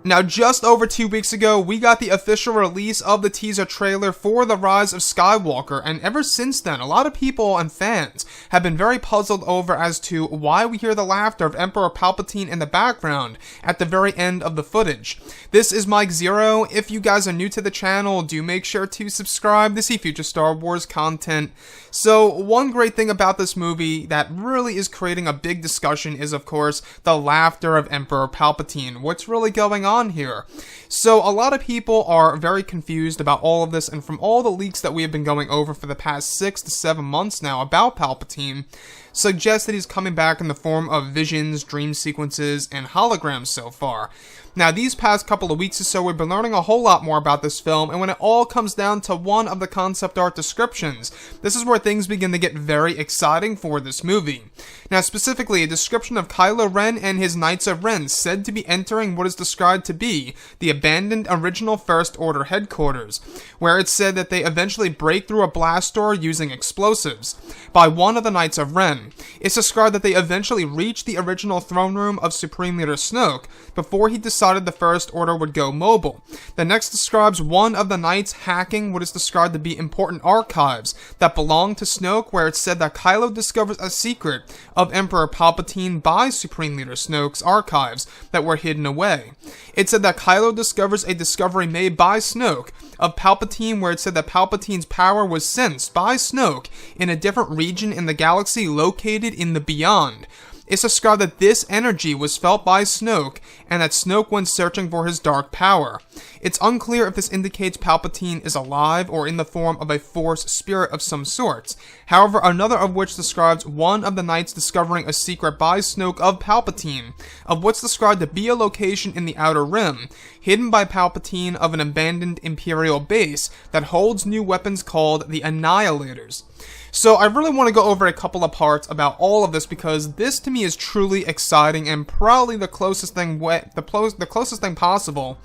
Now, just over 2 weeks ago, we got the official release of the teaser trailer for The Rise of Skywalker, and ever since then, a lot of people and fans have been very puzzled over as to why we hear the laughter of Emperor Palpatine in the background at the very end of the footage. This is Mike Zero. If you guys are new to the channel, do make sure to subscribe to see future Star Wars content. So, one great thing about this movie that really is creating a big discussion is, of course, the laughter of Emperor Palpatine. What's really going on here? So a lot of people are very confused about all of this, and from all the leaks that we have been going over for the past 6 to 7 months now about Palpatine, suggests that he's coming back in the form of visions, dream sequences, and holograms so far. Now, these past couple of weeks or so, we've been learning a whole lot more about this film, and when it all comes down to one of the concept art descriptions, this is where things begin to get very exciting for this movie. Now, specifically, a description of Kylo Ren and his Knights of Ren said to be entering what is described to be the abandoned original First Order headquarters, where it's said that they eventually break through a blast door using explosives by one of the Knights of Ren. It's described that they eventually reach the original throne room of Supreme Leader Snoke before he decided the First Order would go mobile. The next describes one of the Knights hacking what is described to be important archives that belong to Snoke, where it's said that Kylo discovers a secret of Emperor Palpatine by Supreme Leader Snoke's archives that were hidden away. It said that Kylo discovers a discovery made by Snoke of Palpatine, where it said that Palpatine's power was sensed by Snoke in a different region in the galaxy located in the Beyond. It's described that this energy was felt by Snoke, and that Snoke went searching for his dark power. It's unclear if this indicates Palpatine is alive or in the form of a Force spirit of some sorts. However, another of which describes one of the Knights discovering a secret by Snoke of Palpatine, of what's described to be a location in the Outer Rim, hidden by Palpatine of an abandoned Imperial base that holds new weapons called the Annihilators. So I really want to go over a couple of parts about all of this, because this to me is truly exciting and probably the closest thing possible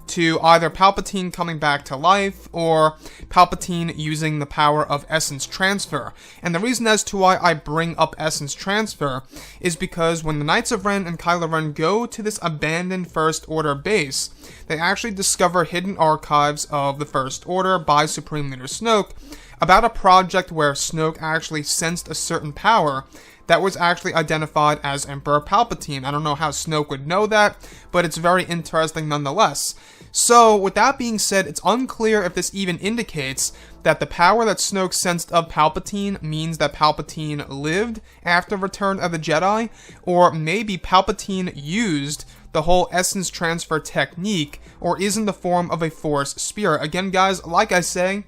to either Palpatine coming back to life or Palpatine using the power of essence transfer. And the reason as to why I bring up essence transfer is because when the Knights of Ren and Kylo Ren go to this abandoned First Order base, they actually discover hidden archives of the First Order by Supreme Leader Snoke about a project where Snoke actually sensed a certain power that was actually identified as Emperor Palpatine. I don't know how Snoke would know that, but it's very interesting nonetheless. So, with that being said, it's unclear if this even indicates that the power that Snoke sensed of Palpatine means that Palpatine lived after Return of the Jedi, or maybe Palpatine used the whole essence transfer technique, or is in the form of a Force spirit. Again, guys, like I say,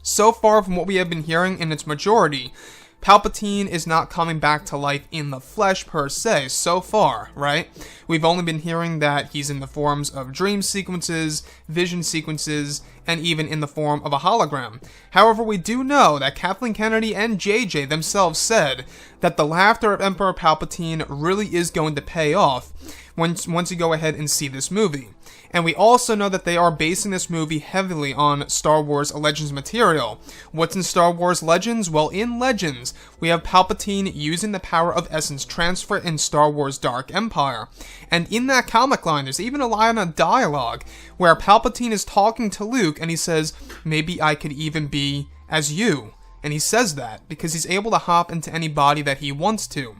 so far from what we have been hearing in its majority, Palpatine is not coming back to life in the flesh per se, so far, right? We've only been hearing that he's in the forms of dream sequences, vision sequences, and even in the form of a hologram. However, we do know that Kathleen Kennedy and JJ themselves said that the laughter of Emperor Palpatine really is going to pay off once you go ahead and see this movie. And we also know that they are basing this movie heavily on Star Wars Legends material. What's in Star Wars Legends? Well, in Legends, we have Palpatine using the power of essence transfer in Star Wars Dark Empire. And in that comic line, there's even a line of dialogue where Palpatine is talking to Luke and he says, "Maybe I could even be as you." And he says that because he's able to hop into any body that he wants to.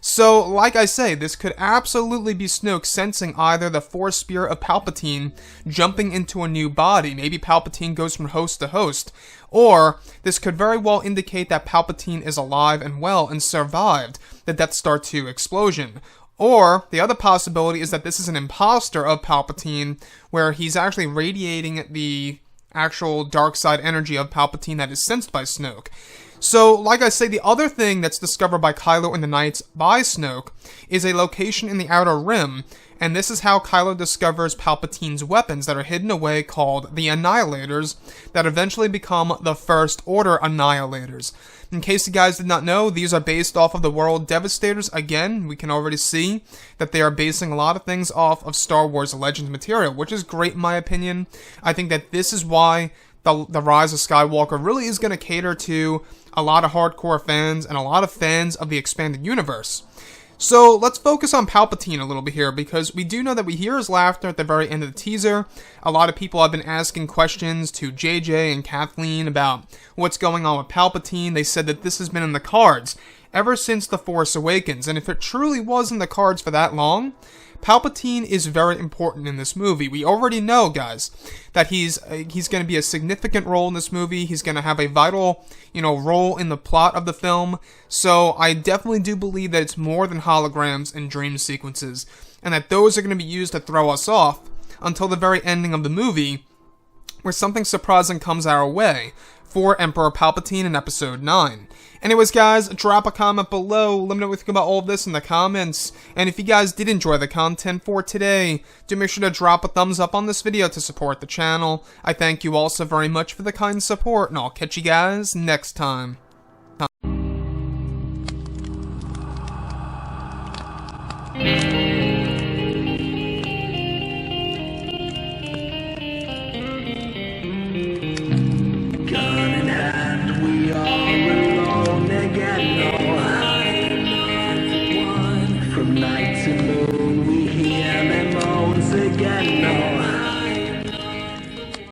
So, like I say, this could absolutely be Snoke sensing either the Force spirit of Palpatine jumping into a new body, maybe Palpatine goes from host to host, or this could very well indicate that Palpatine is alive and well and survived the Death Star 2 explosion. Or, the other possibility is that this is an imposter of Palpatine, where he's actually radiating the actual dark side energy of Palpatine that is sensed by Snoke. So, like I say, the other thing that's discovered by Kylo and the Knights by Snoke is a location in the Outer Rim, and this is how Kylo discovers Palpatine's weapons that are hidden away called the Annihilators, that eventually become the First Order Annihilators. In case you guys did not know, these are based off of the World Devastators. Again, we can already see that they are basing a lot of things off of Star Wars Legends material, which is great in my opinion. I think that this is why the Rise of Skywalker really is going to cater to a lot of hardcore fans and a lot of fans of the expanded universe. So let's focus on Palpatine a little bit here, because we do know that we hear his laughter at the very end of the teaser. A lot of people have been asking questions to JJ and Kathleen about what's going on with Palpatine. They said that this has been in the cards ever since The Force Awakens, and if it truly was in the cards for that long, Palpatine is very important in this movie. We already know, guys, that he's going to be a significant role in this movie. He's going to have a vital, role in the plot of the film. So I definitely do believe that it's more than holograms and dream sequences, and that those are going to be used to throw us off until the very ending of the movie, where something surprising comes our way for Emperor Palpatine in Episode 9. Anyways, guys, drop a comment below. Let me know what you think about all of this in the comments. And if you guys did enjoy the content for today, do make sure to drop a thumbs up on this video to support the channel. I thank you all so very much for the kind support, and I'll catch you guys next time. Night to moon, we hear them moans again.